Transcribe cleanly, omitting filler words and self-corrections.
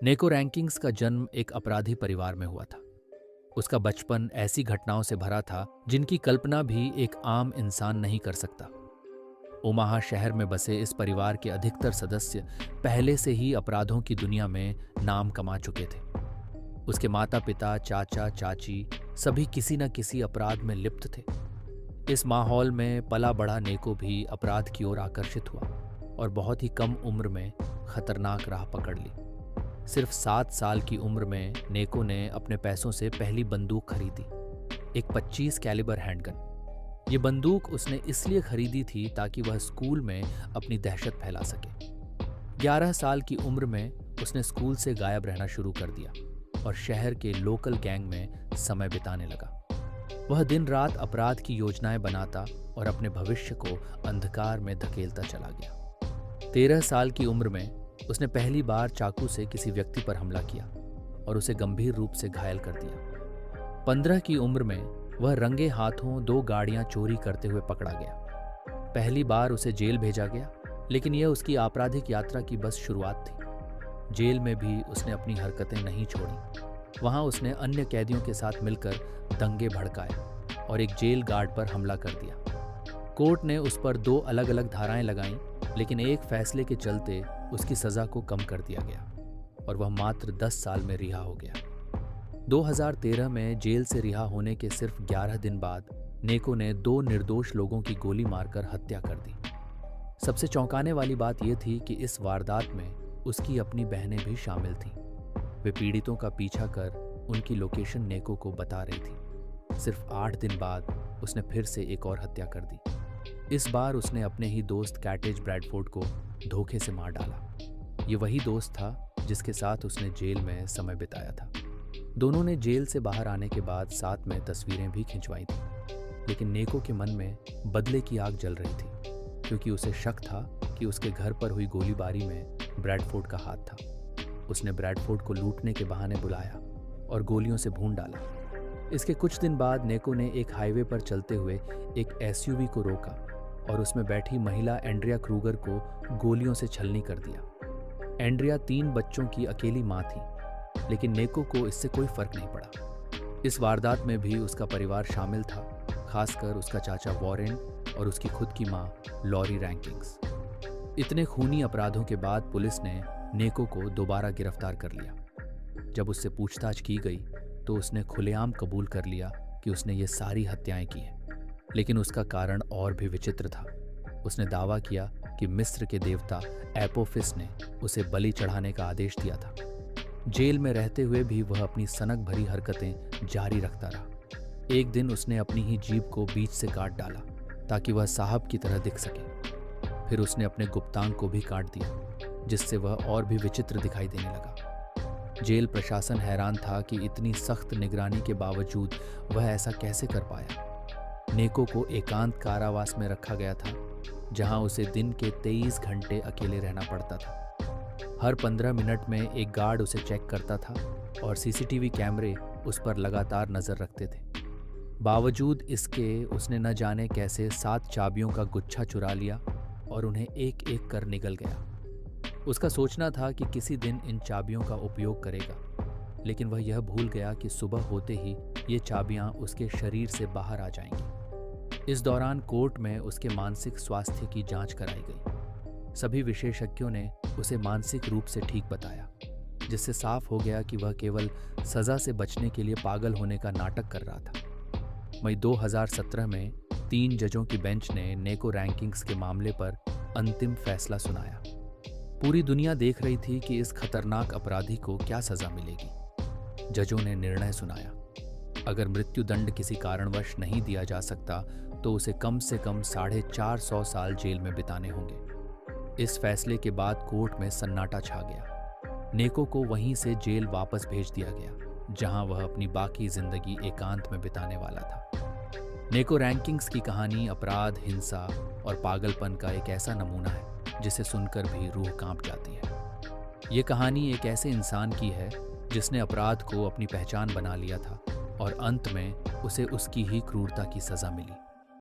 नेको rankings का जन्म एक अपराधी परिवार में हुआ था। उसका बचपन ऐसी घटनाओं से भरा था जिनकी कल्पना भी एक आम इंसान नहीं कर सकता। ओमाहा शहर में बसे इस परिवार के अधिकतर सदस्य पहले से ही अपराधों की दुनिया में नाम कमा चुके थे। उसके माता पिता, चाचा चाची सभी किसी न किसी अपराध में लिप्त थे। इस माहौल में पला बड़ा नेको भी अपराध की ओर आकर्षित हुआ और बहुत ही कम उम्र में खतरनाक राह पकड़ ली। सिर्फ 7 साल की उम्र में नेको ने अपने पैसों से पहली बंदूक खरीदी, एक 25 कैलिबर हैंडगन। ये बंदूक उसने इसलिए खरीदी थी ताकि वह स्कूल में अपनी दहशत फैला सके। 11 साल की उम्र में उसने स्कूल से गायब रहना शुरू कर दिया और शहर के लोकल गैंग में समय बिताने लगा। वह दिन रात अपराध की योजनाएं बनाता और अपने भविष्य को अंधकार में धकेलता चला गया। 13 साल की उम्र में उसने पहली बार चाकू से किसी व्यक्ति पर हमला किया और उसे गंभीर रूप से घायल कर दिया। 15 की उम्र में वह रंगे हाथों 2 गाड़ियां चोरी करते हुए पकड़ा गया। पहली बार उसे जेल भेजा गया, लेकिन यह उसकी आपराधिक यात्रा की बस शुरुआत थी। जेल में भी उसने अपनी हरकतें नहीं छोड़ी। वहां उसने अन्य कैदियों के साथ मिलकर दंगे भड़काए और एक जेल गार्ड पर हमला कर दिया। कोर्ट ने उस पर 2 अलग अलग धाराएं लगाईं, लेकिन एक फैसले के चलते उसकी सजा को कम कर दिया गया और वह मात्र 10 साल में रिहा हो गया। 2013 में जेल से रिहा होने के सिर्फ 11 दिन बाद नेको ने 2 निर्दोष लोगों की गोली मारकर हत्या कर दी। सबसे चौंकाने वाली बात यह थी कि इस वारदात में उसकी अपनी बहनें भी शामिल थीं। वे पीड़ितों का पीछा कर उनकी लोकेशन नेको को बता रही थी। सिर्फ 8 दिन बाद उसने फिर से एक और हत्या कर दी। इस बार उसने अपने ही दोस्त कैटेज ब्रैडफोर्ड को धोखे से मार डाला। ये वही दोस्त था जिसके साथ उसने जेल में समय बिताया था। दोनों ने जेल से बाहर आने के बाद साथ में तस्वीरें भी खिंचवाई थी, लेकिन नेको के मन में बदले की आग जल रही थी, क्योंकि उसे शक था कि उसके घर पर हुई गोलीबारी में ब्रैडफोर्ड का हाथ था। उसने ब्रैडफोर्ड को लूटने के बहाने बुलाया और गोलियों से भून डाला। इसके कुछ दिन बाद नेको ने एक हाईवे पर चलते हुए एक एसयूवी को रोका और उसमें बैठी महिला एंड्रिया क्रूगर को गोलियों से छलनी कर दिया। एंड्रिया 3 बच्चों की अकेली मां थी, लेकिन नेको को इससे कोई फर्क नहीं पड़ा। इस वारदात में भी उसका परिवार शामिल था, खासकर उसका चाचा वॉरेन और उसकी खुद की मां लॉरी रैंकिंग्स। इतने खूनी अपराधों के बाद पुलिस ने नेको को दोबारा गिरफ्तार कर लिया। जब उससे पूछताछ की गई तो उसने खुलेआम कबूल कर लिया कि उसने ये सारी हत्याएं की हैं, लेकिन उसका कारण और भी विचित्र था। उसने दावा किया कि मिस्र के देवता एपोफिस ने उसे बलि चढ़ाने का आदेश दिया था। जेल में रहते हुए भी वह अपनी सनक भरी हरकतें जारी रखता रहा। एक दिन उसने अपनी ही जीभ को बीच से काट डाला ताकि वह साहब की तरह दिख सके। फिर उसने अपने गुप्तांग को भी काट दिया, जिससे वह और भी विचित्र दिखाई देने लगा। जेल प्रशासन हैरान था कि इतनी सख्त निगरानी के बावजूद वह ऐसा कैसे कर पाया। नेको को एकांत कारावास में रखा गया था, जहां उसे दिन के 23 घंटे अकेले रहना पड़ता था। हर 15 मिनट में एक गार्ड उसे चेक करता था और सीसीटीवी कैमरे उस पर लगातार नजर रखते थे। बावजूद इसके उसने न जाने कैसे 7 चाबियों का गुच्छा चुरा लिया और उन्हें एक एक कर निगल गया। उसका सोचना था कि किसी दिन इन चाबियों का उपयोग करेगा, लेकिन वह यह भूल गया कि सुबह होते ही ये चाबियां उसके शरीर से बाहर आ जाएंगी। इस दौरान कोर्ट में उसके मानसिक स्वास्थ्य की जांच कराई गई। सभी विशेषज्ञों ने उसे मानसिक रूप से ठीक बताया, जिससे साफ हो गया कि वह केवल सजा से बचने के लिए पागल होने का नाटक कर रहा था। मई 2017 में 3 जजों की बेंच ने नेको रैंकिंग्स के मामले पर अंतिम फैसला सुनाया। पूरी दुनिया देख रही थी कि इस खतरनाक अपराधी को क्या सजा मिलेगी। जजों ने निर्णय सुनाया, अगर मृत्युदंड किसी कारणवश नहीं दिया जा सकता तो उसे कम से कम 450 साल जेल में बिताने होंगे। इस फैसले के बाद कोर्ट में सन्नाटा छा गया। नेको को वहीं से जेल वापस भेज दिया गया, जहां वह अपनी बाकी जिंदगी एकांत में बिताने वाला था। नेको रैंकिंग्स की कहानी अपराध, हिंसा और पागलपन का एक ऐसा नमूना है जिसे सुनकर भी रूह कांप जाती है। ये कहानी एक ऐसे इंसान की है जिसने अपराध को अपनी पहचान बना लिया था और अंत में उसे उसकी ही क्रूरता की सजा मिली।